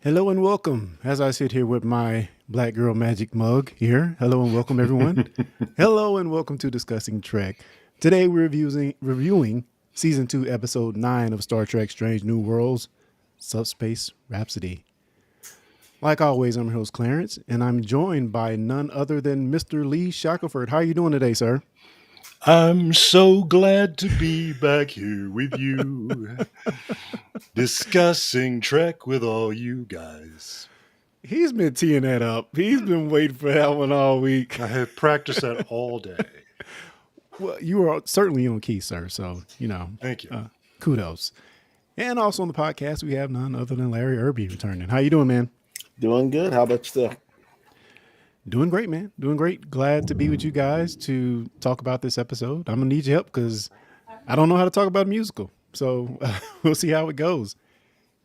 Hello and welcome. As I sit here with my Black Girl Magic mug here, hello and welcome everyone. Hello and welcome to Discussing Trek. Today we're reviewing Season 2, Episode 9 of Star Trek Strange New Worlds, Subspace Rhapsody. Like always, I'm your host Clarence, and I'm joined by none other than Mr. Lee Shackelford. How are you doing today, sir? I'm so glad to be back here with you, discussing Trek with all you guys. He's been teeing that up. He's been waiting for that one all week. I have practiced that all day. Well, you are certainly on key, sir. So, Thank you. kudos. And also on the podcast, we have none other than Larry Irby returning. How you doing, man? Doing good. How about yourself? Doing great, man. Doing great. Glad to be with you guys to talk about this episode. I'm gonna need your help because I don't know how to talk about a musical. So we'll see how it goes.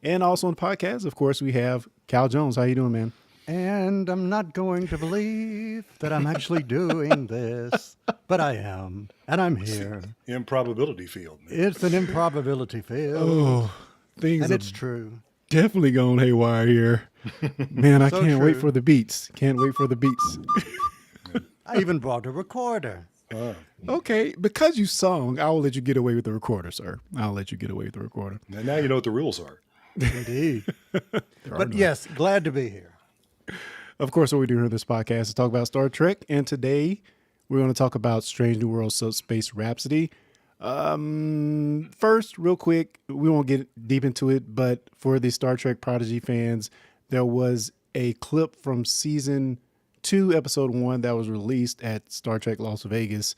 And also on the podcast, of course, we have Cal Jones. How you doing, man? And I'm not going to believe that I'm actually doing this, but I am, and I'm here. Improbability field. Man. It's an improbability field, Oh, things and are it's true. definitely going haywire here. Man, I So can't wait true. for the beats. Can't wait for the beats. I even brought a recorder. Okay, because you sung, I'll let you get away with the recorder, sir. I'll let you get away with the recorder. And now you know what the rules are. Indeed. There are But none. yes, glad to be here. Of course, what we do here in this podcast is talk about Star Trek, and today we're going to talk about Strange New Worlds Subspace Rhapsody. First, real quick, we won't get deep into it, but for the Star Trek Prodigy fans, there was a clip from season 2, episode 1 that was released at Star Trek Las Vegas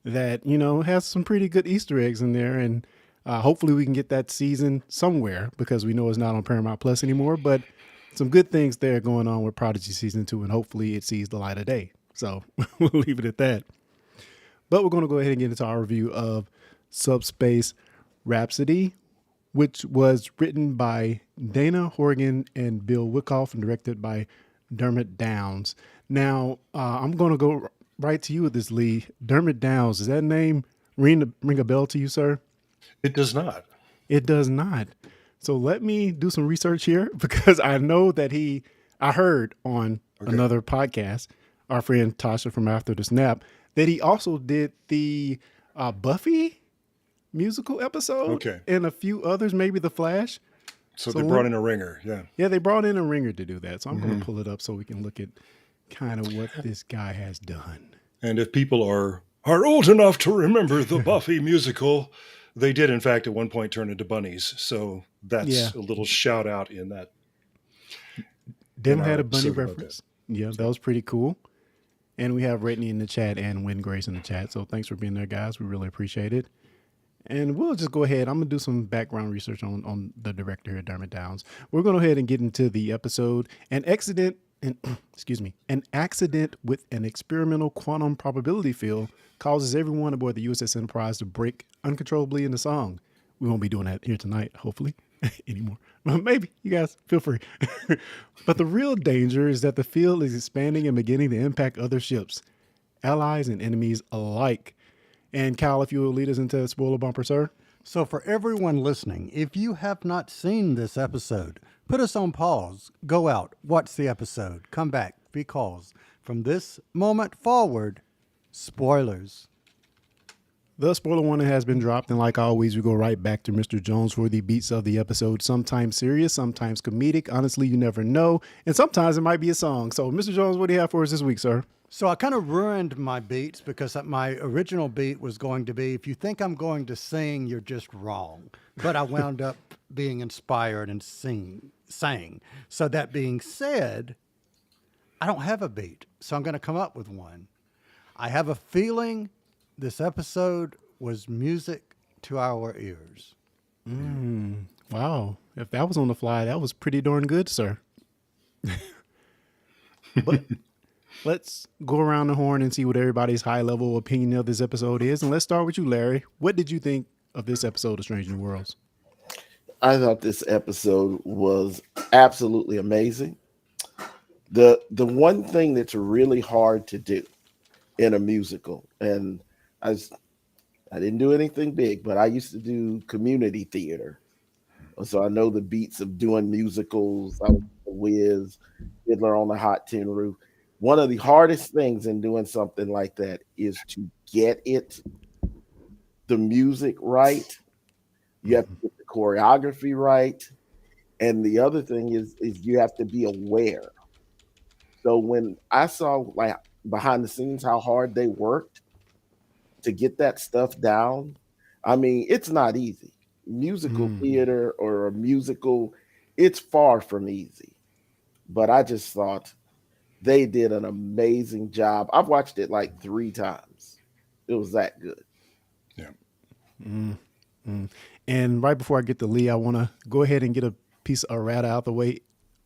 that, has some pretty good Easter eggs in there, and hopefully we can get that season somewhere because we know it's not on Paramount Plus anymore, but some good things there going on with Prodigy season 2, and hopefully it sees the light of day. So we'll leave it at that. But we're going to go ahead and get into our review of Subspace Rhapsody, which was written by Dana Horgan and Bill Wolkoff and directed by Dermott Downs. Now, I'm going to go right to you with this, Lee. Dermott Downs, does that name ring a bell to you, sir? It does not. It does not. So let me do some research here because I know that I heard on another podcast, our friend Tasha from After the Snap, that he also did the Buffy musical episode and a few others, maybe The Flash. So they brought in a ringer. Yeah. Yeah, they brought in a ringer to do that. So I'm going to pull it up so we can look at kind of what this guy has done. And if people are old enough to remember the Buffy musical, they did, in fact, at one point turn into bunnies. So that's a little shout out in that. Dem had a bunny episode about reference. Yeah, that was pretty cool. And we have Brittany in the chat and Win Grace in the chat. So thanks for being there, guys. We really appreciate it. And we'll just go ahead. I'm going to do some background research on the director here, Dermott Downs. We're going to go ahead and get into the episode. An accident with an experimental quantum probability field causes everyone aboard the U.S.S. Enterprise to break uncontrollably into song. We won't be doing that here tonight, hopefully, anymore. Well, maybe. You guys, feel free. But the real danger is that the field is expanding and beginning to impact other ships, allies and enemies alike. And Kyle, if you will lead us into the spoiler bumper, sir. So for everyone listening, if you have not seen this episode, put us on pause, go out, watch the episode, come back, because from this moment forward, spoilers. The spoiler warning has been dropped, and like always, we go right back to Mr. Jones for the beats of the episode. Sometimes serious, sometimes comedic. Honestly, you never know. And sometimes it might be a song. So, Mr. Jones, what do you have for us this week, sir? So I kind of ruined my beats because my original beat was going to be, if you think I'm going to sing, you're just wrong. But I wound up being inspired and sang. So that being said, I don't have a beat. So I'm going to come up with one. I have a feeling this episode was music to our ears. Wow. If that was on the fly, that was pretty darn good, sir. But let's go around the horn and see what everybody's high-level opinion of this episode is. And let's start with you, Larry. What did you think of this episode of Strange New Worlds? I thought this episode was absolutely amazing. The one thing that's really hard to do in a musical, and I didn't do anything big, but I used to do community theater. So I know the beats of doing musicals. I was Wiz, Fiddler on the Hot Tin Roof. One of the hardest things in doing something like that is to get the music right. You have to get the choreography right. And the other thing is you have to be aware. So when I saw like behind the scenes how hard they worked to get that stuff down, I mean, it's not easy. Musical theater or a musical, it's far from easy. But I just thought they did an amazing job. I've watched it like 3 times. It was that good. Yeah. And right before I get to Lee, I want to go ahead and get a piece of errata out the way.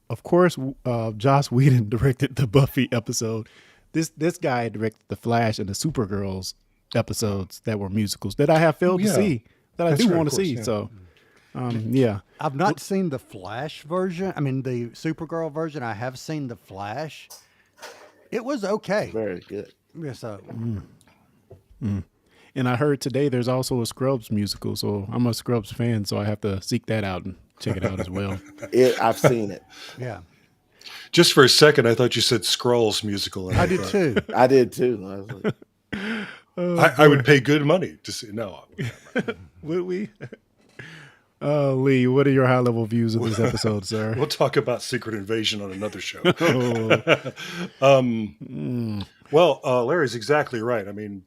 Of course, Joss Whedon directed the Buffy episode. This guy directed the Flash and the Supergirls episodes that were musicals that I have failed to see, that I do want to see. Yeah. So, yeah. I've not seen the Flash version. I mean, the Supergirl version. I have seen the Flash. It was okay. Very good. Yeah, so. And I heard today there's also a Scrubs musical, so I'm a Scrubs fan, so I have to seek that out and check it out as well. I've seen it. Yeah. Just for a second, I thought you said Skrulls musical. And I did too. I did too. I was like, I would pay good money to see. No. Would we? Lee, what are your high-level views of this episode, sir? We'll talk about Secret Invasion on another show. Oh. Well, Larry's exactly right. I mean,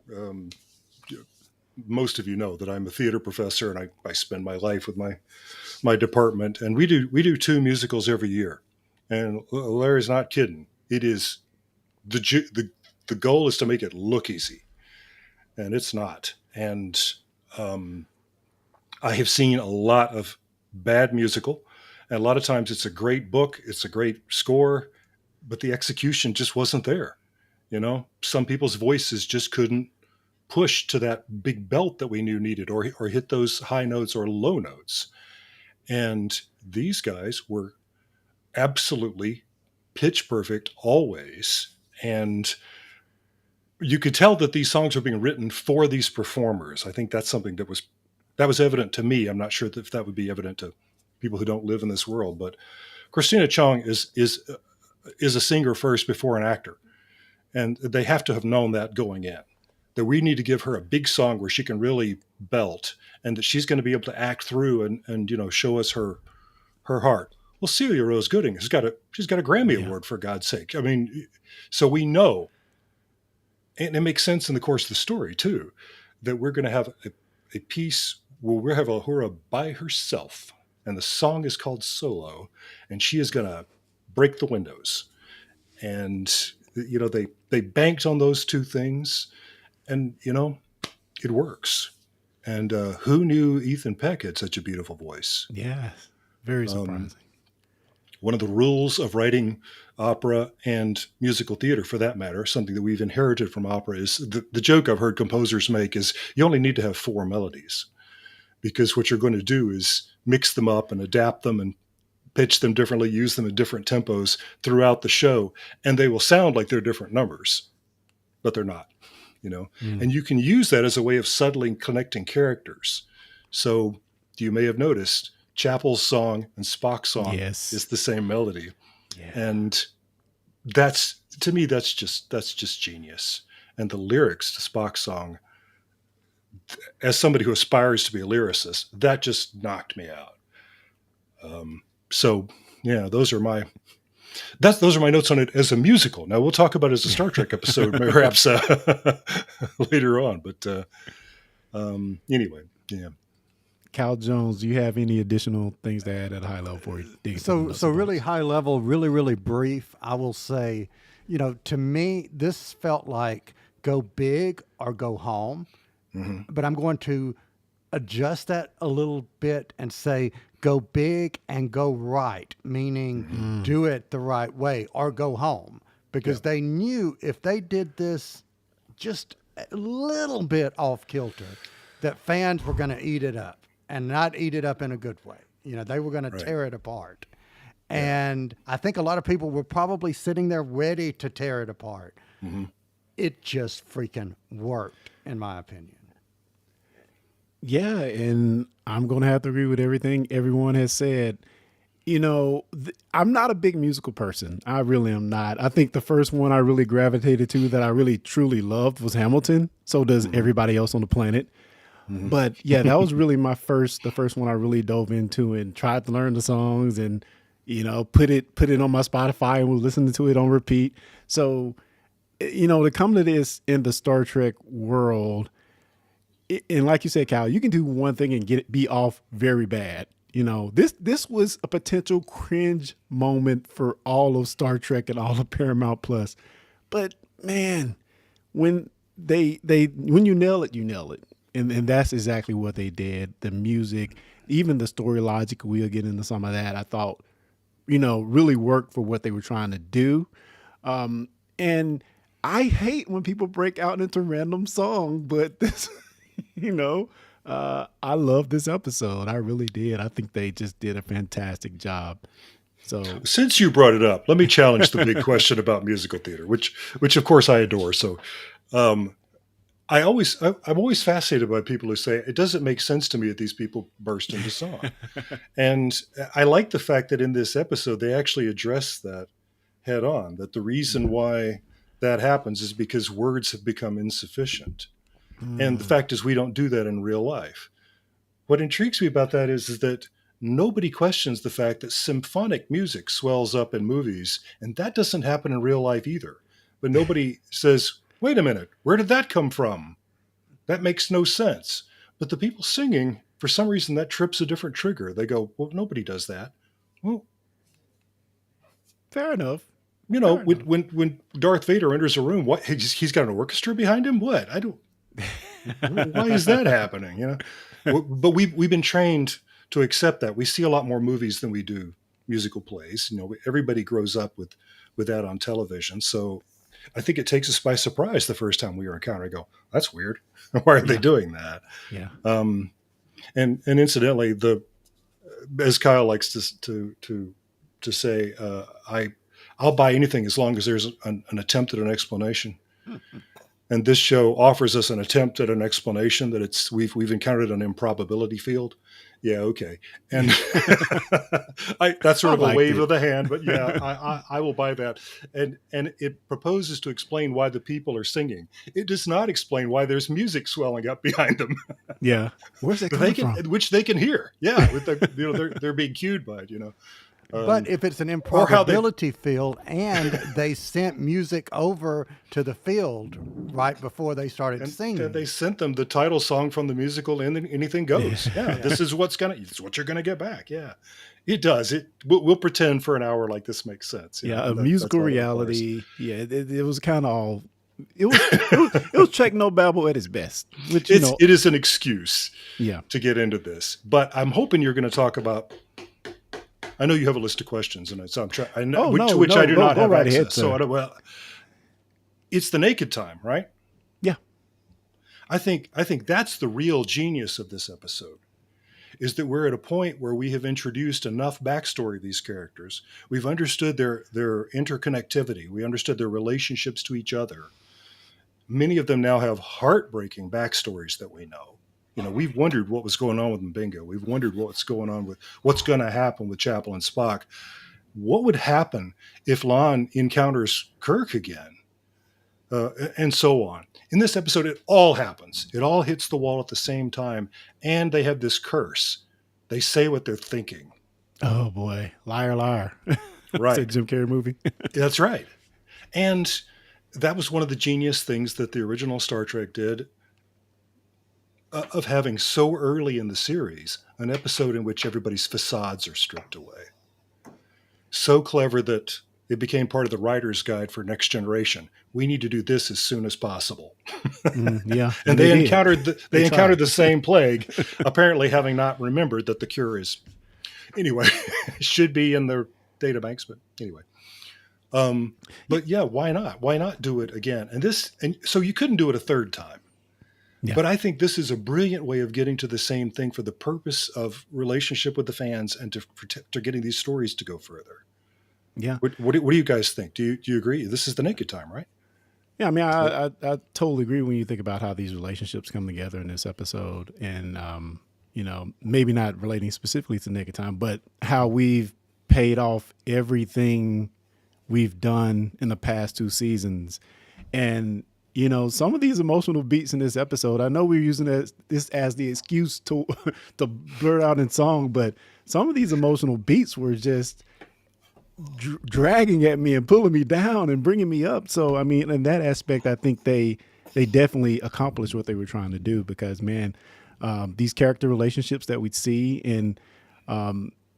most of you know that I'm a theater professor, and I spend my life with my department, and we do 2 musicals every year. And Larry's not kidding. It is the goal is to make it look easy, and it's not. And I have seen a lot of bad musical, and a lot of times it's a great book, it's a great score, but the execution just wasn't there. You know, some people's voices just couldn't push to that big belt that we knew needed, or hit those high notes or low notes. And these guys were absolutely pitch perfect always. And you could tell that these songs were being written for these performers. I think that's something that was evident to me. I'm not sure if that would be evident to people who don't live in this world, but Christina Chong is a singer first before an actor. And they have to have known that going in, that we need to give her a big song where she can really belt, and that she's going to be able to act through and show us her heart. Well, Celia Rose Gooding she's got a Grammy Award, for God's sake. I mean, so we know, and it makes sense in the course of the story too, that we're going to have a piece where we have Uhura by herself, and the song is called Solo, and she is going to break the windows. And they banked on those 2 things, and it works. And who knew Ethan Peck had such a beautiful voice? Yeah, very surprising. One of the rules of writing opera and musical theater, for that matter, something that we've inherited from opera, is the joke I've heard composers make is you only need to have 4 melodies, because what you're going to do is mix them up and adapt them and pitch them differently, use them in different tempos throughout the show, and they will sound like they're different numbers, but they're not, And you can use that as a way of subtly connecting characters. So you may have noticed Chapel's song and Spock's song is the same melody. Yeah. And that's just genius. And the lyrics to Spock's song, as somebody who aspires to be a lyricist, that just knocked me out. So yeah, those are my notes on it as a musical. Now we'll talk about it as a Star Trek episode, perhaps later on. But anyway, yeah. Cal Jones, do you have any additional things to add at a high level for you? So really high level, really, really brief. I will say, to me, this felt like go big or go home. Mm-hmm. But I'm going to adjust that a little bit and say go big and go right, meaning do it the right way, or go home. Because they knew if they did this just a little bit off kilter, that fans were going to eat it up, and not eat it up in a good way. They were going to tear it apart. Yeah. And I think a lot of people were probably sitting there ready to tear it apart. Mm-hmm. It just freaking worked, in my opinion. Yeah, and I'm going to have to agree with everything everyone has said. I'm not a big musical person. I really am not. I think the first one I really gravitated to that I really truly loved was Hamilton. So does everybody else on the planet. But yeah, that was really the first one I really dove into and tried to learn the songs and, put it on my Spotify and was listening to it on repeat. So, to come to this in the Star Trek world, and like you said, Kyle, you can do one thing and be off very bad. This was a potential cringe moment for all of Star Trek and all of Paramount Plus. But man, when when you nail it, you nail it. And that's exactly what they did. The music, even the story logic, we'll get into some of that, I thought, really worked for what they were trying to do. And I hate when people break out into random song, but this, I love this episode. I really did. I think they just did a fantastic job. So since you brought it up, let me challenge the big question about musical theater, which of course I adore. So, I'm always fascinated by people who say it doesn't make sense to me that these people burst into song. And I like the fact that in this episode, they actually address that head on, that the reason why that happens is because words have become insufficient. And the fact is we don't do that in real life. What intrigues me about that is that nobody questions the fact that symphonic music swells up in movies, and that doesn't happen in real life either. But nobody says, wait a minute, where did that come from? That makes no sense. But the people singing, for some reason, that trips a different trigger. They go, well, nobody does that. Well, fair enough. When Darth Vader enters a room, what he's got an orchestra behind him? What? I don't. Why is that happening? But we've been trained to accept that. We see a lot more movies than we do musical plays. Everybody grows up with that on television. So I think it takes us by surprise the first time we are encountered. Go, that's weird. Why are they doing that? Yeah. And incidentally, as Kyle likes to say, I'll buy anything as long as there's an attempt at an explanation. And this show offers us an attempt at an explanation that we've encountered an improbability field. Yeah, okay. And that's sort of a wave of the hand, but yeah, I will buy that. And it proposes to explain why the people are singing. It does not explain why there's music swelling up behind them. Yeah, where's that coming from? Which they can hear. Yeah, with they're being cued by it. But if it's an improbability field and they sent music over to the field right before they started singing. They sent them the title song from the musical and Anything Goes. Yeah. This is what you're going to get back. Yeah, it does. We'll pretend for an hour like this makes sense. A musical reality. Yeah, it was kind of all. It was technobabble at its best. Which it is an excuse. Yeah. To get into this, but I'm hoping you're going to talk about. I know you have a list of questions, and so I'm trying. I know which I do not have right access. Ahead, so it's the naked time, right? Yeah. I think that's the real genius of this episode, is that we're at a point where we have introduced enough backstory of these characters. We've understood their interconnectivity. We understood their relationships to each other. Many of them now have heartbreaking backstories that we know. We've wondered what was going on with Mbinga. We've wondered what's going to happen with Chapel and Spock. What would happen if Lon encounters Kirk again? And so on. In this episode, it all happens. It all hits the wall at the same time. And they have this curse. They say what they're thinking. Oh, boy. Liar, liar. Right. It's a Jim Carrey movie. That's right. And that was one of the genius things that the original Star Trek did, of having so early in the series an episode in which everybody's facades are stripped away. So clever that it became part of the writer's guide for Next Generation. We need to do this as soon as possible. Yeah. And they encountered the same plague, apparently having not remembered that the cure is, anyway, should be in their data banks. But anyway, but yeah, why not? Why not do it again? And so you couldn't do it a third time. Yeah. But I think this is a brilliant way of getting to the same thing for the purpose of relationship with the fans and to getting these stories to go further. Yeah. What do you guys think? Do you agree? This is the naked time, right? Yeah. I mean, I totally agree when you think about how these relationships come together in this episode, and maybe not relating specifically to naked time, but how we've paid off everything we've done in the past 2 seasons. And, you know, some of these emotional beats in this episode, I know we're using this as the excuse to to blurt out in song, but some of these emotional beats were just dragging at me and pulling me down and bringing me up. So, I mean, in that aspect, I think they definitely accomplished what they were trying to do, because, man, these character relationships that we see, and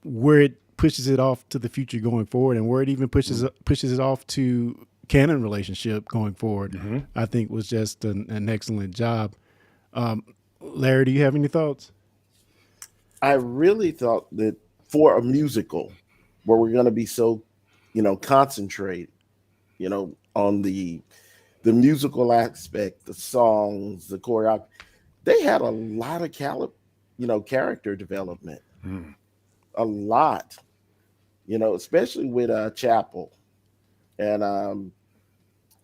where it pushes it off to the future going forward, and where it even pushes it off to canon relationship going forward, I think was just an excellent job. Larry, do you have any thoughts? I really thought that for a musical where we're going to be so, concentrated, on the musical aspect, the songs, the choreography, they had a lot of character development, a lot, especially with Chapel. And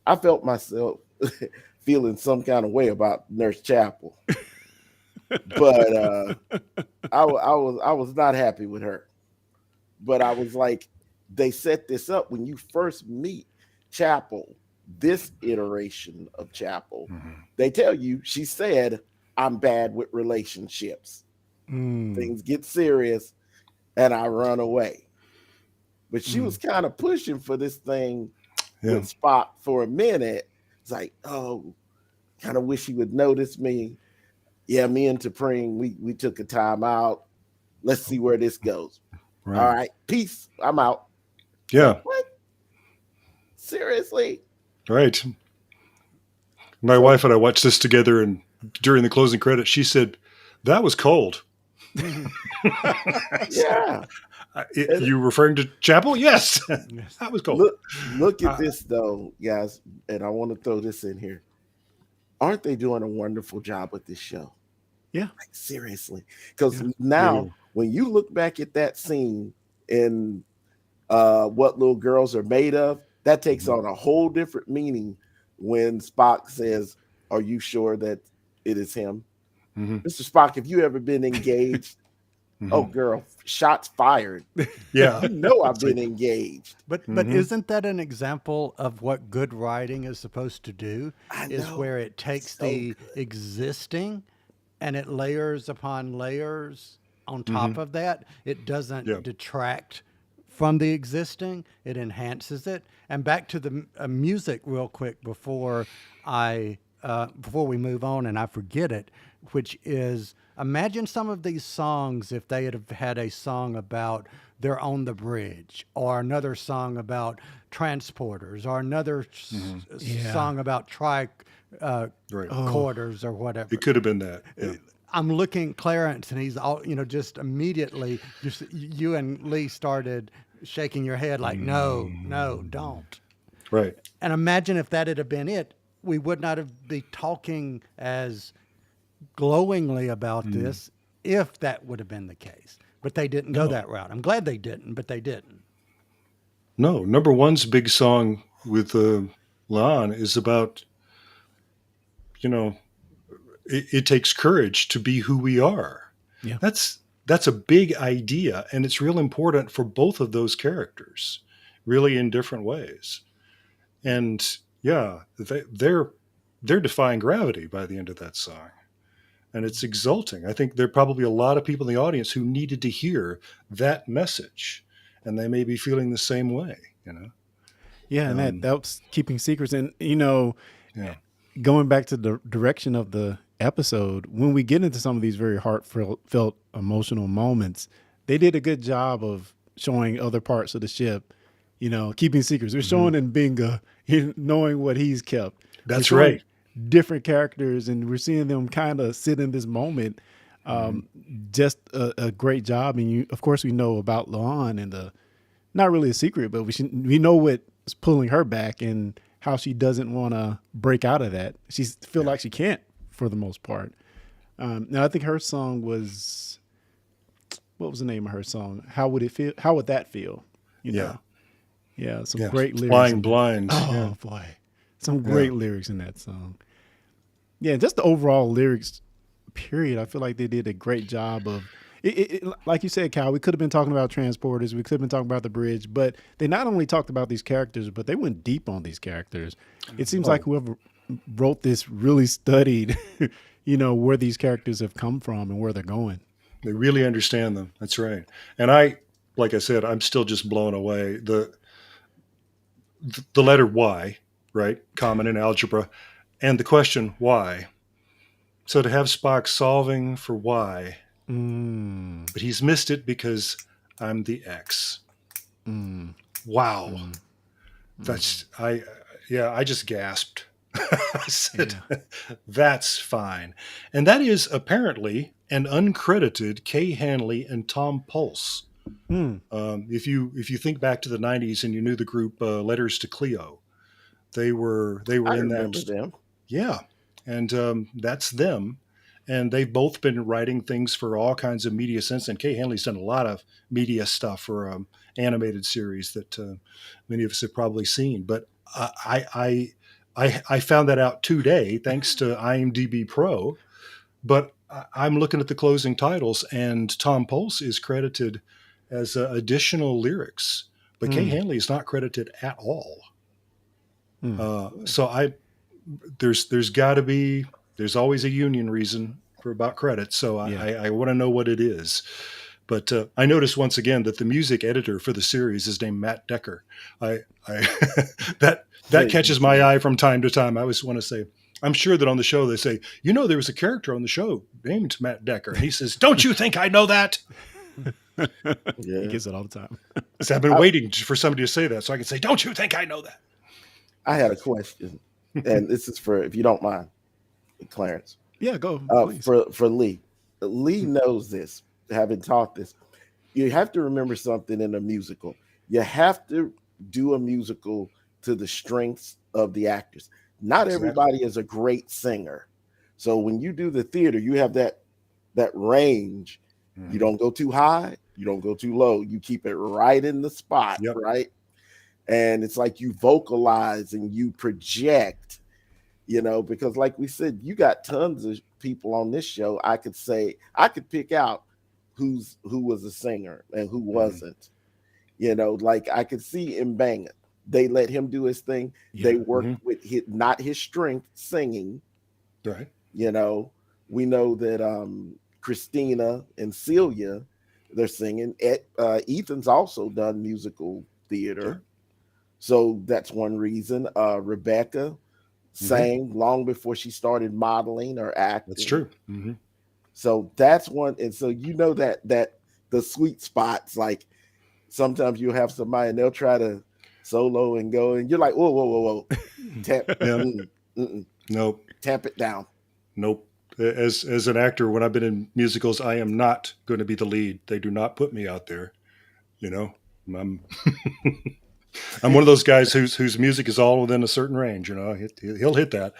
I felt myself feeling some kind of way about Nurse Chapel, but I was not happy with her. But I was like, they set this up when you first meet Chapel, this iteration of Chapel. They tell you, she said, "I'm bad with relationships. Things get serious, and I run away." But she was kind of pushing for this thing with Spock for a minute. It's like, oh, kind of wish he would notice me. Yeah, me and T'Pring, we took a time out. Let's see where this goes. Right. All right, peace. I'm out. Yeah. Like, what? Seriously? Right. My wife and I watched this together, and during the closing credits, she said, "That was cold." Yeah. You referring to Chapel? Yes. That was cold. Look at this, though, guys, and I want to throw this in here. Aren't they doing a wonderful job with this show? Yeah. Like, seriously. Because now, when you look back at that scene in What Little Girls Are Made Of, that takes on a whole different meaning when Spock says, "Are you sure that it is him?" Mr. Spock, have you ever been engaged? Oh, girl, shots fired. Yeah. I've been engaged. But isn't that an example of what good writing is supposed to do? Is where it takes the existing and it layers upon layers on top of that. It doesn't detract from the existing. It enhances it. And back to the music real quick before we move on and I forget it, which is, imagine some of these songs if they had had a song about they're on the bridge, or another song about transporters, or another song about quarters or whatever. It could have been that. Yeah. I'm looking at Clarence, and he's all, just immediately, you and Lee started shaking your head like, no, don't. Right. And imagine if that had been it, we would not have been talking as glowingly about this if that would have been the case. But they didn't go that route. I'm glad they didn't, but they didn't. No, number one's big song with La'an is about, it takes courage to be who we are. Yeah. That's a big idea, and it's real important for both of those characters, really in different ways. And they're defying gravity by the end of that song. And it's exulting. I think there are probably a lot of people in the audience who needed to hear that message, and they may be feeling the same way, Yeah, and that was keeping secrets. And, going back to the direction of the episode, when we get into some of these very heartfelt, emotional moments, they did a good job of showing other parts of the ship, keeping secrets. They're showing in Binga, knowing what he's kept. That's right. Different characters, and we're seeing them kind of sit in this moment. Just a great job. And of course, we know about La'an and not really a secret, but we know what's pulling her back and how she doesn't want to break out of that. She feel like she can't for the most part. Now, I think her song was, what was the name of her song? How would it feel? How would that feel? Yeah, some great lyrics. Flying Blind. Oh boy. Some great lyrics in that song. Yeah, just the overall lyrics, period. I feel like they did a great job of, like you said, Kyle, we could have been talking about transporters. We could have been talking about the bridge, but they not only talked about these characters, but they went deep on these characters. It seems like whoever wrote this really studied, where these characters have come from and where they're going. They really understand them. That's right. And like I said, I'm still just blown away. The letter Y, right? Common in algebra. And the question why. So to have Spock solving for Y, but he's missed it because I'm the X. Wow. I just gasped. I said, that's fine. And that is apparently an uncredited Kay Hanley and Tom Pulse. If you think back to the 90s and you knew the group Letters to Cleo, they were I in remember that. them. Yeah. And that's them. And they've both been writing things for all kinds of media since. And Kay Hanley's done a lot of media stuff for animated series that many of us have probably seen. But I found that out today thanks to IMDb Pro. But I'm looking at the closing titles, and Tom Pulse is credited as additional lyrics, but Kay Hanley is not credited at all. So there's always a union reason about credit. So I want to know what it is. But I noticed once again that the music editor for the series is named Matt Decker. That catches my eye from time to time. I always want to say, I'm sure that on the show they say, there was a character on the show named Matt Decker. And he says, don't you think I know that? He gets it all the time. So I've been waiting for somebody to say that so I can say, don't you think I know that? I had a question, and this is for, if you don't mind, Clarence. Yeah, go. For Lee. Lee knows this, having taught this. You have to remember something in a musical. You have to do a musical to the strengths of the actors. Not everybody is a great singer. So when you do the theater, you have that range. You don't go too high, you don't go too low. You keep it right in the spot, right? And it's like you vocalize and you project, because like we said, you got tons of people on this show. I could pick out who was a singer and who wasn't. Like I could see in Bang It. They let him do his thing. They worked with not his strength singing. Right. We know that Christina and Celia, they're singing. Ethan's also done musical theater. Sure. So that's one reason. Rebecca sang long before she started modeling or acting. That's true. So that's one. And so that the sweet spots, like sometimes you'll have somebody and they'll try to solo and go, and you're like, whoa. Nope. Tamp it down. Nope. As an actor, when I've been in musicals, I am not going to be the lead. They do not put me out there. I'm one of those guys whose music is all within a certain range. He'll hit that.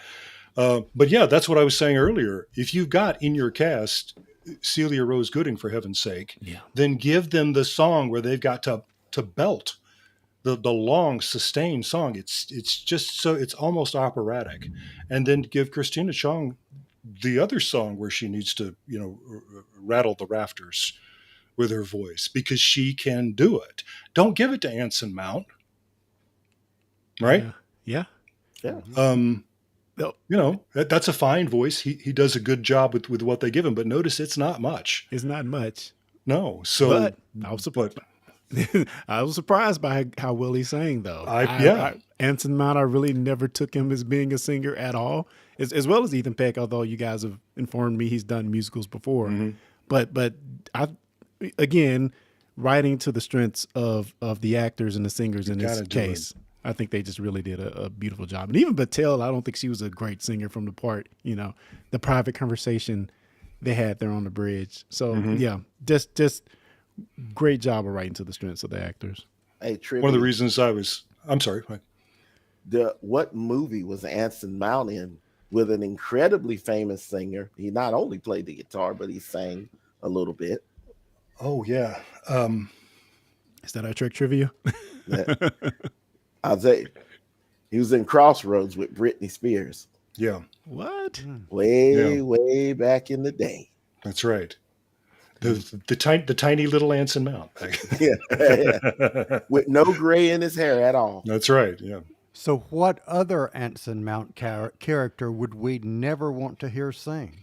But yeah, that's what I was saying earlier. If you've got in your cast Celia Rose Gooding, for heaven's sake, then give them the song where they've got to belt the long sustained song. It's just so it's almost operatic, and then give Christina Chong the other song where she needs to rattle the rafters with her voice because she can do it. Don't give it to Anson Mount. Right? Yeah. That's a fine voice. He does a good job with what they give him, but notice it's not much. It's not much. No. So but I was surprised by how well he sang, though. Anson Mount, I really never took him as being a singer at all, as well as Ethan Peck, although you guys have informed me he's done musicals before. But again, writing to the strengths of the actors and the singers in this case. I think they just really did a beautiful job. And even Battelle, I don't think she was a great singer from the part, the private conversation they had there on the bridge. So, just great job of writing to the strengths of the actors. Hey, one of the reasons I'm sorry. What movie was Anson Mount in with an incredibly famous singer? He not only played the guitar, but he sang a little bit. Oh, yeah. Is that our trick trivia? I'll say he was in Crossroads with Britney Spears. Yeah. What? Way back in the day. That's right. The tiny little Anson Mount. Yeah. With no gray in his hair at all. That's right. Yeah. So, what other Anson Mount character would we never want to hear sing?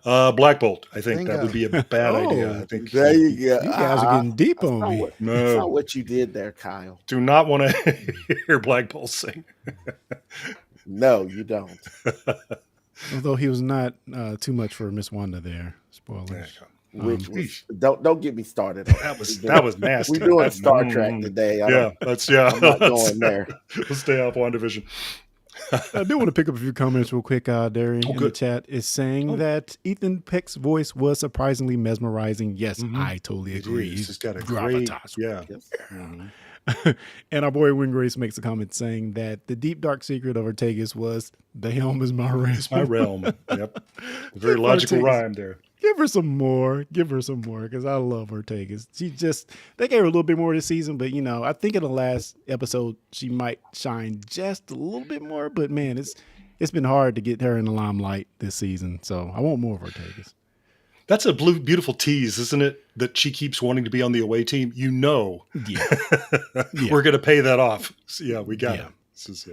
Black Bolt. I think that Bingo. would be a bad idea. I think There you go. You guys are getting deep I on saw me. what, I No. saw what you did there, Kyle. do not want to hear Black Bolt sing. No, you don't. Although he was not too much for Miss Wanda there. There you Spoilers. go. Which was don't get me started on That was nasty. We're doing Star Trek today. Yeah, I'm not going there. We'll stay off WandaVision. I do want to pick up a few comments real quick. Darian in the good. chat is saying that Ethan Peck's voice was surprisingly mesmerizing. Yes, Mhm. I totally agree. He's got a great, gravitas. yeah. Yes. Mhm. And our boy Win Grace makes a comment saying that the deep dark secret of Ortegas was the helm is my realm. It's my realm. Yep. Very Give logical Ortegas- rhyme there. Give her some more. Give her some more because I love Ortegas. They gave her a little bit more this season, but I think in the last episode she might shine just a little bit more. But man, it's been hard to get her in the limelight this season. So I want more of Ortegas. That's a beautiful tease, isn't it? That she keeps wanting to be on the away team. Yeah. Yeah. We're going to pay that off. So, yeah, we got Yeah. it. This is,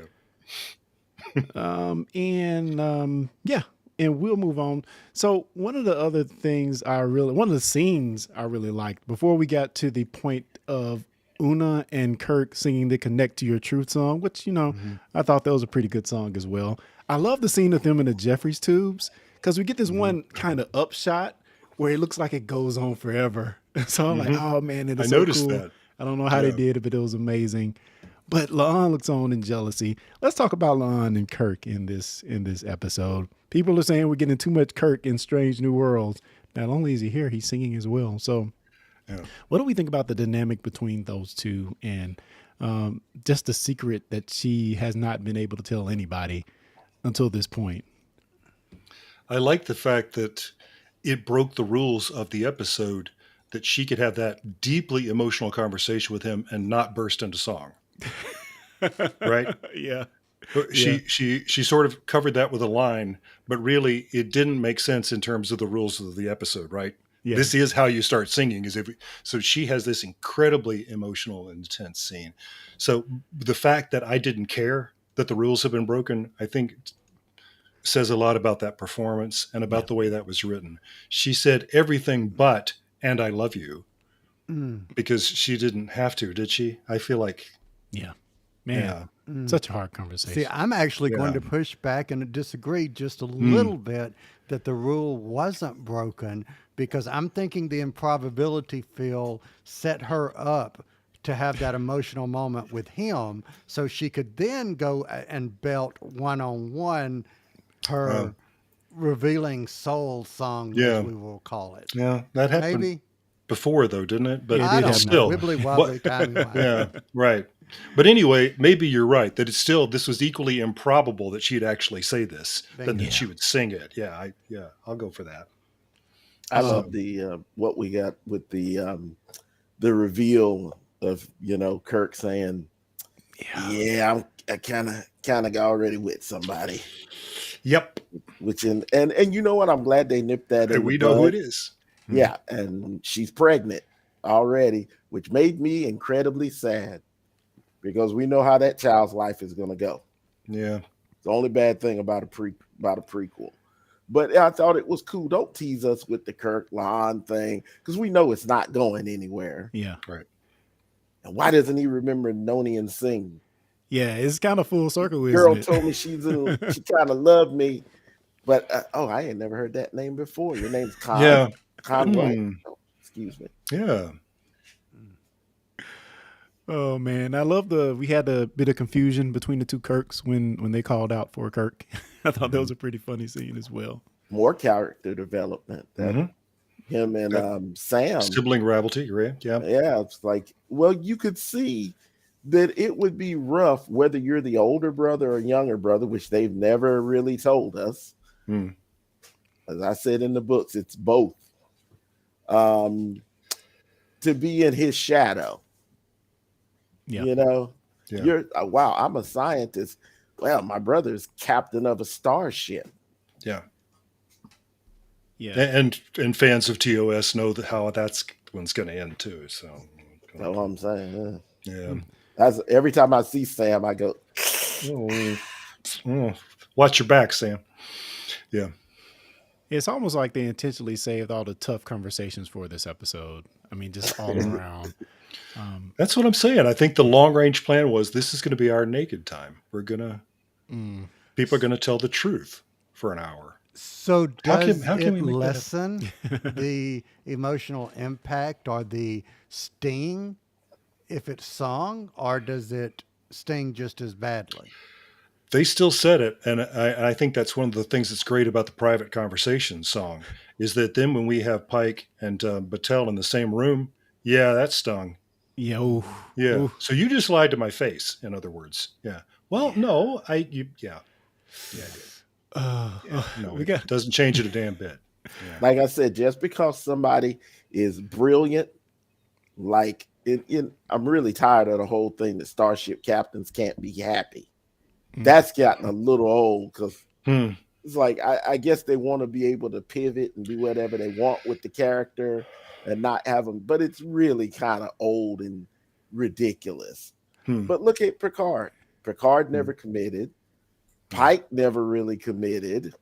And we'll move on. So one of the scenes I really liked before we got to the point of Una and Kirk singing the Connect to Your Truth song, which, I thought that was a pretty good song as well. I love the scene of them in the Jeffries tubes because we get this one kind of upshot where it looks like it goes on forever. So I'm like, oh man, it is I so noticed cool. that. I don't know how they did it, but it was amazing. But La'an looks on in jealousy. Let's talk about La'an and Kirk in this episode. People are saying we're getting too much Kirk in Strange New Worlds. Not only is he here, he's singing as well. So what do we think about the dynamic between those two and just the secret that she has not been able to tell anybody until this point? I like the fact that it broke the rules of the episode that she could have that deeply emotional conversation with him and not burst into song. Right? Yeah. She sort of covered that with a line, but really it didn't make sense in terms of the rules of the episode, right? Yeah. This is how you start singing. So she has this incredibly emotional, intense scene. So the fact that I didn't care that the rules have been broken, I think says a lot about that performance and about the way that was written. She said everything but, and I love you, because she didn't have to, did she? I feel like, Yeah. Man, such a hard conversation. See, I'm actually going to push back and disagree just a little bit that the rule wasn't broken, because I'm thinking the improbability feel set her up to have that emotional moment with him so she could then go and belt one-on-one her revealing soul song, as we will call it. yeah, that happened Maybe. before though, didn't it? But Yeah, I don't still, know. Wibbly wobbly timey-wimey. yeah, right. But anyway, maybe you're right that this was equally improbable that she'd actually say this than that she would sing it. Yeah, I'll go for that. I love the what we got with the reveal of Kirk saying, "Yeah, I kind of already with somebody." Yep, Which and you know what? I'm glad they nipped that. and we know who it is. Yeah, and she's pregnant already, which made me incredibly sad because we know how that child's life is going to go. Yeah, It's the only bad thing about a prequel. But I thought it was cool. Don't tease us with the Kirk La'an thing because we know it's not going anywhere. Yeah. right. And why doesn't he remember Noni and Singh? Yeah, it's kind of full circle, isn't Girl it? told me she kind of loved me, but I ain't never heard that name before. Your name's Con. Yeah. Conway. Mm. Oh, excuse me. Yeah. Oh man, I love we had a bit of confusion between the two Kirks when they called out for Kirk. I thought that was a pretty funny scene as well. More character development. Him and Sam. Sibling rivalry, right? Yeah. Yeah, it's like, well, you could see that it would be rough whether you're the older brother or younger brother, which they've never really told us. As I said in the books, it's both. To be in his shadow. Yeah. You're wow, I'm a scientist. Well, my brother's captain of a starship. Yeah. Yeah. And fans of TOS know how that's one's going to end too. So That's what I'm saying. yeah. That's every time I see Sam, I go, Oh, oh. Watch your back, Sam. Yeah. It's almost like they intentionally saved all the tough conversations for this episode. I mean, just all around. That's what I'm saying. I think the long range plan was this is going to be our naked time. People are going to tell the truth for an hour. So does how can it we make that lessen the emotional impact or the sting if it's sung, or does it sting just as badly? They still said it, and I think that's one of the things that's great about the Private Conversation song is that then when we have Pike and Battelle in the same room, yeah, that stung. Yeah. Ooh, Yeah. ooh. So you just lied to my face, in other words. Yeah. Well, no, I did. Yeah, no, we it got doesn't change it a damn bit. Yeah. like I said, just because somebody is brilliant, like I'm really tired of the whole thing that starship captains can't be happy. That's gotten a little old because it's like I guess they want to be able to pivot and do whatever they want with the character and not have them, but it's really kind of old and ridiculous. But look at Picard. Picard never committed. Pike never really committed.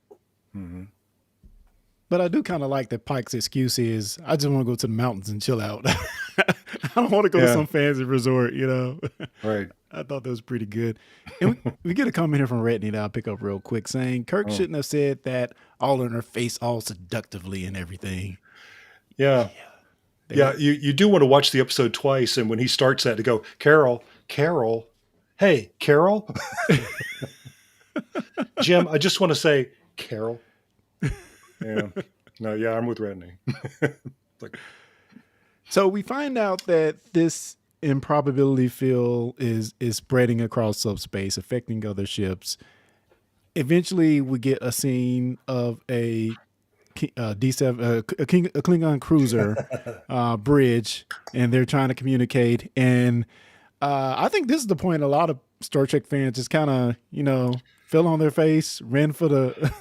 But I do kind of like that Pike's excuse is, I just want to go to the mountains and chill out. I don't want to go to some fancy resort, you know? Right. I thought that was pretty good. And we get a comment here from Redney that I'll pick up real quick saying, Kirk shouldn't have said that all in her face, all seductively and everything. Yeah. Yeah. You do want to watch the episode twice. And when he starts that to go, Carol, hey, Carol. Jim, I just want to say, Carol. Yeah. No, yeah, I'm with Redney. So we find out that this improbability field is spreading across subspace, affecting other ships. Eventually, we get a scene of a D7, a Klingon cruiser bridge, and they're trying to communicate. And I think this is the point a lot of Star Trek fans just kind of, fell on their face, ran for the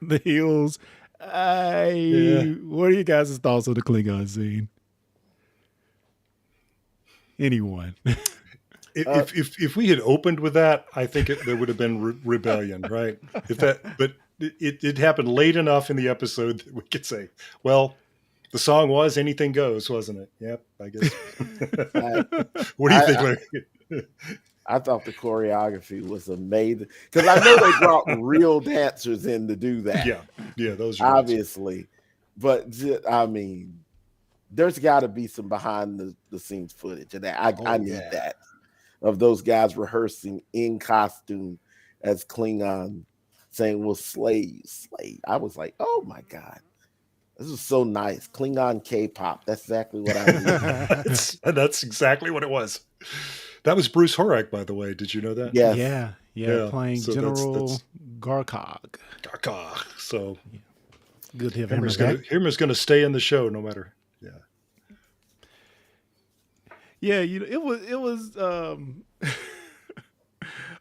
the hills. What are you guys' thoughts on the Klingon scene? Anyone? If we had opened with that, I think there would have been rebellion, right? But it happened late enough in the episode that we could say, well, the song was "Anything Goes," wasn't it? Yep, I guess. What do you think? I thought the choreography was amazing because I know they brought real dancers in to do that. Yeah, those are obviously, but I mean, there's got to be some behind the scenes footage, and I need that of those guys rehearsing in costume as Klingon, saying, "Well, slave." I was like, "Oh my god, this is so nice." Klingon K-pop. That's exactly what I need. That's exactly what it was. That was Bruce Horak, by the way. Did you know that? Yes. Yeah, playing so General Garkog. So good to have him back. Himmer's going to stay in the show no matter. Yeah, it was.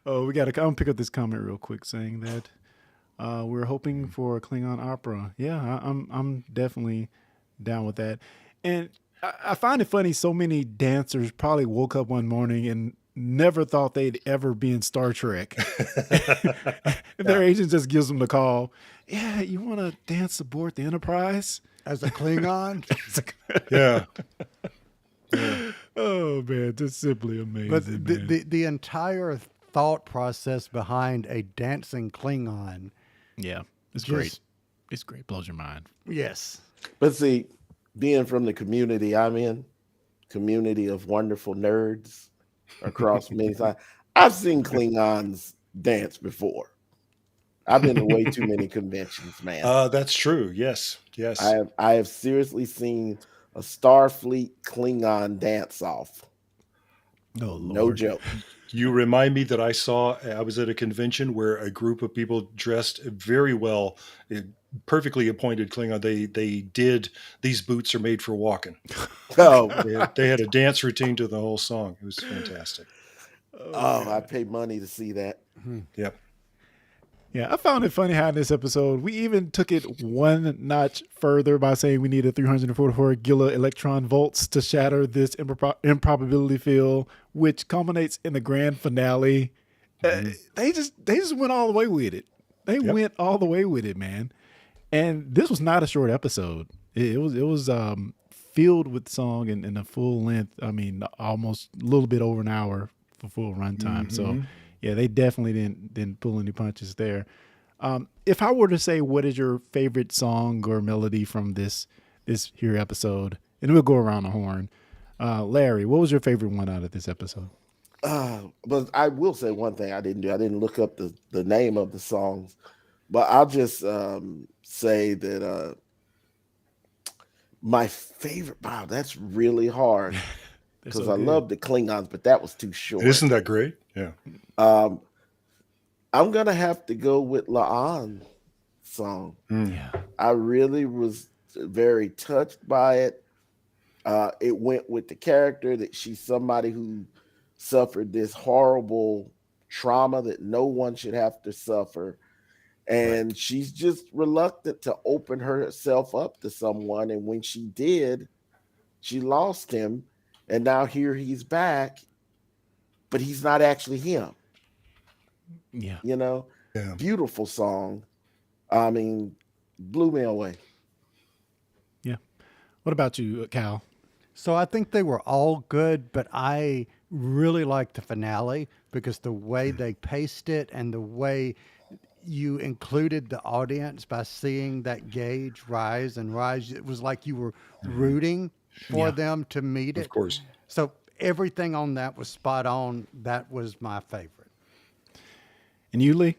Oh, we got to. I'm pick up this comment real quick, saying that we're hoping for a Klingon opera. Yeah, I'm definitely down with that, and I find it funny. So many dancers probably woke up one morning and never thought they'd ever be in Star Trek. Their agent just gives them the call. Yeah, you want to dance aboard the Enterprise as a Klingon? Yeah. Oh man, just simply amazing. But the entire thought process behind a dancing Klingon, it's great. It's great. Blows your mind. Yes, but see, being from the community I'm in, community of wonderful nerds across many times, I've seen Klingons dance before. I've been to way too many conventions, man. That's true. Yes. I have seriously seen a Starfleet Klingon dance off. Oh, Lord. No joke. You remind me that I was at a convention where a group of people dressed very well, perfectly appointed Klingon. They did "These Boots Are Made for Walking." Oh, they had a dance routine to the whole song. It was fantastic. Oh, I paid money to see that. Yep. Yeah, I found it funny how in this episode we even took it one notch further by saying we needed 344 gila electron volts to shatter this improbability field, which culminates in the grand finale. They just went all the way with it. They Yep. went all the way with it, man. And this was not a short episode. It was filled with song and a full length. I mean, almost a little bit over an hour for full runtime. So yeah, they definitely didn't pull any punches there. If I were to say what is your favorite song or melody from this here episode, and we'll go around the horn. Larry, what was your favorite one out of this episode? But I will say one thing I didn't do. I didn't look up the name of the songs, but I'll just say that my favorite. Wow, that's really hard because so I good. love the Klingons, but that was too short. Isn't that great? Yeah. I'm gonna have to go with La'an song. Yeah. I really was very touched by it. It went with the character that she's somebody who suffered this horrible trauma that no one should have to suffer. And she's just reluctant to open herself up to someone. And when she did, she lost him. And now here he's back, but he's not actually him. Yeah. You know, Yeah. beautiful song. I mean, blew me away. Yeah. What about you, Cal? So I think they were all good, but I really liked the finale because the way they paced it and the way you included the audience by seeing that gauge rise and rise. It was like you were rooting for Yeah. them to meet it. Of course. So everything on that was spot on. That was my favorite. And you, Lee?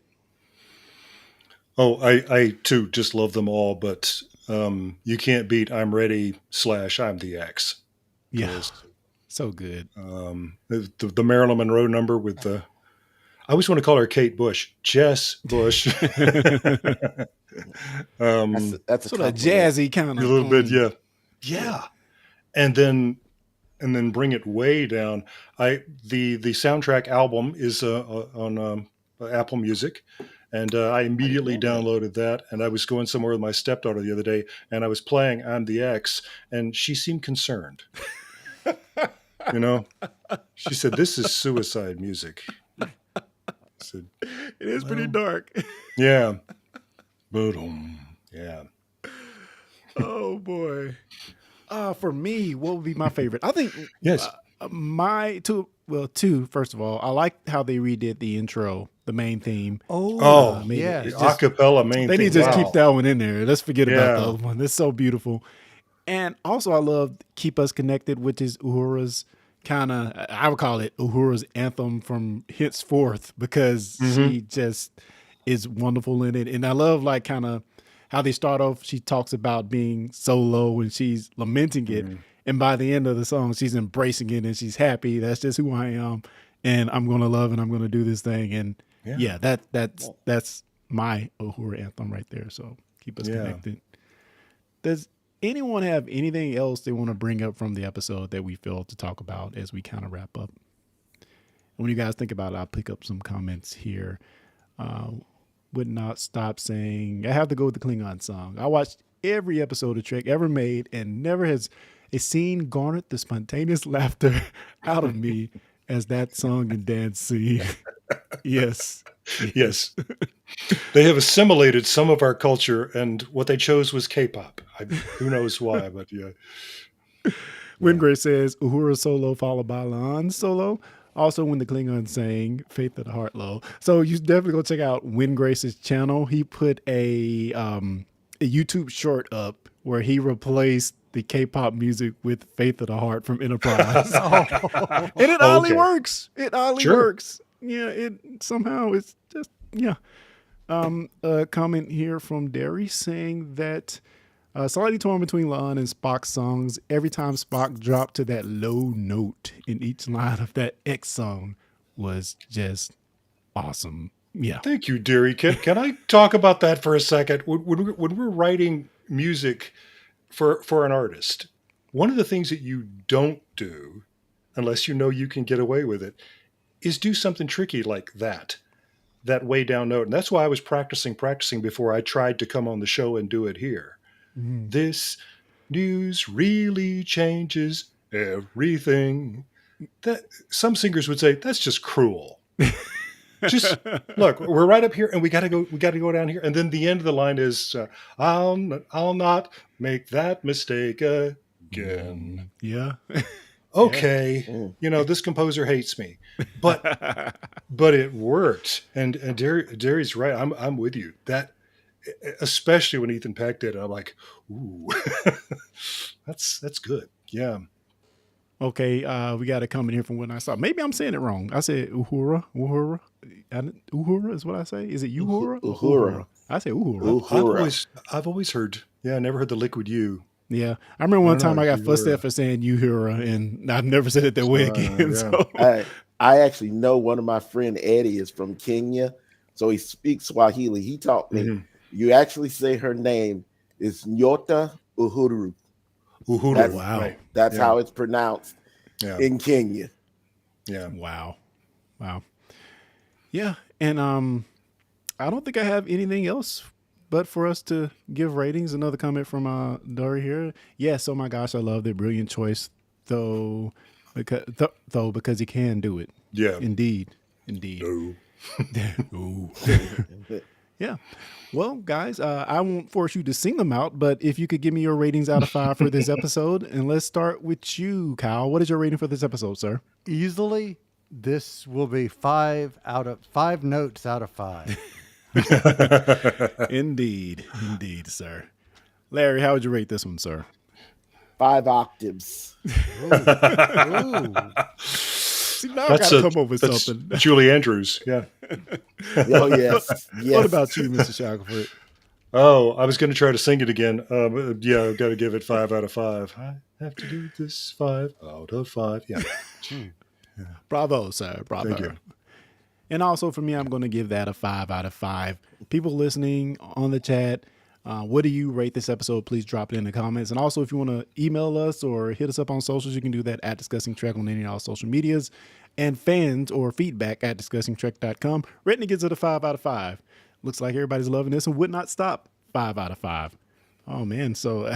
Oh, I too just love them all, but you can't beat "I'm Ready" / "I'm the X." Yeah. So good. The Marilyn Monroe number with the. I always want to call her Kate Bush, Jess Bush. That's a Sort of compliment. jazzy kind of A little bit, yeah. And then bring it way down. The soundtrack album is on Apple Music, and I immediately downloaded that. And I was going somewhere with my stepdaughter the other day, and I was playing "I'm the X," and she seemed concerned. You know, she said, "This is suicide music." I said, It is pretty dark. "Yeah, but yeah." Oh boy. For me, what would be my favorite? I think Yes. my two. First of all, I like how they redid the intro, the main theme. Oh, maybe yes. it's The just- acapella main They thing. need to just Wow. keep that one in there. Let's forget about the Yeah. other one. It's so beautiful. And also, I love "Keep Us Connected," which is Uhura's kind of, I would call it Uhura's anthem from henceforth because she just is wonderful in it. And I love like kind of how they start off. She talks about being so low and she's lamenting it. And by the end of the song, she's embracing it and she's happy. That's just who I am. And I'm going to love and I'm going to do this thing. And yeah, that's my Uhura anthem right there. So keep us Yeah. connected. Does anyone have anything else they want to bring up from the episode that we failed to talk about as we kind of wrap up? When you guys think about it, I'll pick up some comments here. Would not stop saying, I have to go with the Klingon song. I watched every episode of Trek ever made, and never has a scene garnered the spontaneous laughter out of me as that song and dance scene. Yes. Yes. They have assimilated some of our culture, and what they chose was K-pop. Who knows why, but yeah. Wingray says Uhura solo followed by Lan solo. Also, when the Klingons sang "Faith of the Heart" low. So you definitely go check out Wingrace's channel. He put a YouTube short up where he replaced the K-pop music with "Faith of the Heart" from Enterprise, and it oddly Okay. works. It oddly Sure. works. Yeah, it somehow it's just A comment here from Derry saying that slightly torn between Lon and Spock's songs. Every time Spock dropped to that low note in each line of that X song was just awesome. Yeah. Thank you, dearie. Can I talk about that for a second? When we're writing music for an artist, one of the things that you don't do, unless you know you can get away with it, is do something tricky like that. that way down note. And that's why I was practicing before I tried to come on the show and do it here. This news really changes everything. That some singers would say that's just cruel. Just look, we're right up here, and we got to go down here, and then the end of the line is, I'll not make that mistake again. Yeah. Okay, this composer hates me, but it worked, and Derry's right. I'm with you. That, especially when Ethan Peck did it, I'm like, ooh, that's good. Yeah. Okay, we got a comment here from when I saw. Maybe I'm saying it wrong. I said uhura. Uhura is what I say. Is it uhura? Uhura. I say uhura. Uhura. I've always heard. Yeah, I never heard the liquid U. Yeah, I remember one I don't time know, I got fussed uhura. at for saying uhura, and I've never said it that way again. yeah. So I actually know one of my friend Eddie is from Kenya, so he speaks Swahili. He taught me you actually say her name is Nyota Uhuru. Uhuru. That's, Wow. That's how it's pronounced in Kenya. Yeah. Wow. Yeah, and I don't think I have anything else but for us to give ratings. Another comment from Dory here. Yes, oh my gosh, I love their brilliant choice, though because he can do it. Yeah. Indeed. No. Ooh. Yeah. Well, guys, I won't force you to sing them out, but if you could give me your ratings out of 5 for this episode, and let's start with you, Kyle. What is your rating for this episode, sir? Easily, this will be 5 notes out of 5. Indeed, sir. Larry, how would you rate this one, sir? 5 octaves. Ooh. See, now I gotta come up with something. Julie Andrews. Yeah. Oh, yes. What about you, Mr. Shackelford? Oh, I was going to try to sing it again. Yeah, I've got to give it 5 out of 5. I have to do this 5 out of 5. Yeah. Bravo, sir. Bravo. Thank you. And also for me, I'm going to give that a 5 out of 5. People listening on the chat, what do you rate this episode? Please drop it in the comments. And also, if you want to email us or hit us up on socials, you can do that at Discussing Trek on any and all social medias. And fans or feedback at discussingtrek.com. Brittany gives it a 5 out of 5. Looks like everybody's loving this and would not stop. 5 out of 5. Oh, man. So,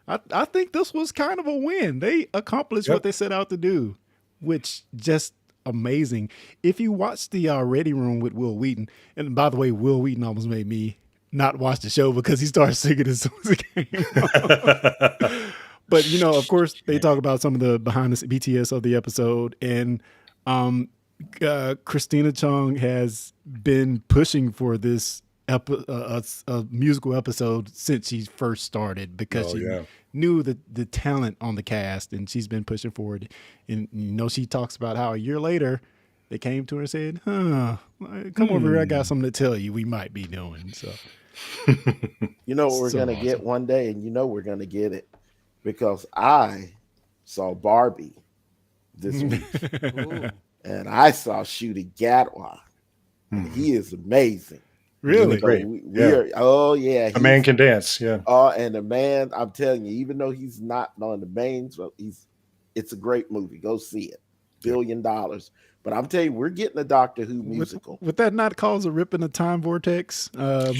I think this was kind of a win. They accomplished what they set out to do, which just amazing. If you watch the Ready Room with Will Wheaton, and by the way, Will Wheaton almost made me not watch the show because he started singing as soon as it came on. But, of course, they talk about some of the behind the BTS of the episode. And Christina Chong has been pushing for this a musical episode since she first started because she knew the talent on the cast, and she's been pushing for it. And, she talks about how a year later they came to her and said, come over here. I got something to tell you we might be doing. So, You know what we're going to get one day, and we're going to get it because I saw Barbie this week, and I saw Shooty Gatwa, and he is amazing. Really? Great. A man can dance. Yeah. And the man, I'm telling you, even though he's not on the mains, it's a great movie. Go see it. $1 billion. But I'm telling you, we're getting a Doctor Who musical. Would that not cause a rip in the time vortex? We're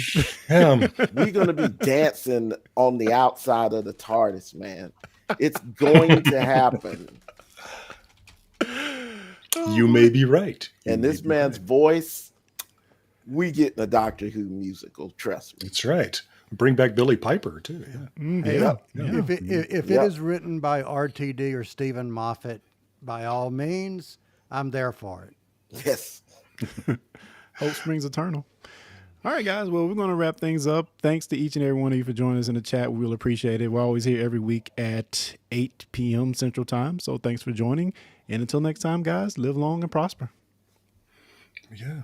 going to be dancing on the outside of the TARDIS, man. It's going to happen. You may be right. And this man's voice, we getting a Doctor Who musical. Trust me. That's right. Bring back Billy Piper too. Yeah. If it is written by RTD or Stephen Moffat, by all means, I'm there for it. Yes. Hope springs eternal. All right, guys. Well, we're going to wrap things up. Thanks to each and every one of you for joining us in the chat. We will appreciate it. We're always here every week at 8 p.m. Central Time. So thanks for joining. And until next time, guys, live long and prosper. Yeah.